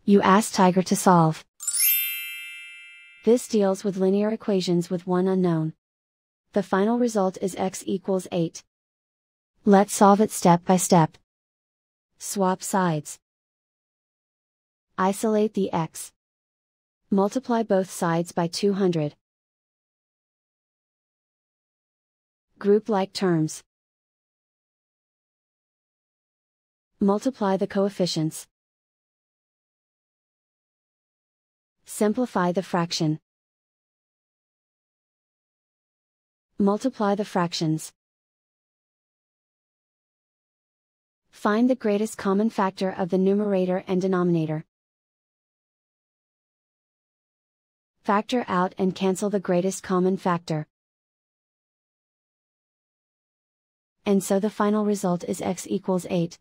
You ask Tiger to solve. This deals with linear equations with one unknown. The final result is x equals 8. Let's solve it step by step. Swap sides. Isolate the x. Multiply both sides by 200. Group like terms. Multiply the coefficients. Simplify the fraction. Multiply the fractions. Find the greatest common factor of the numerator and denominator. Factor out and cancel the greatest common factor. And so the final result is x equals 8.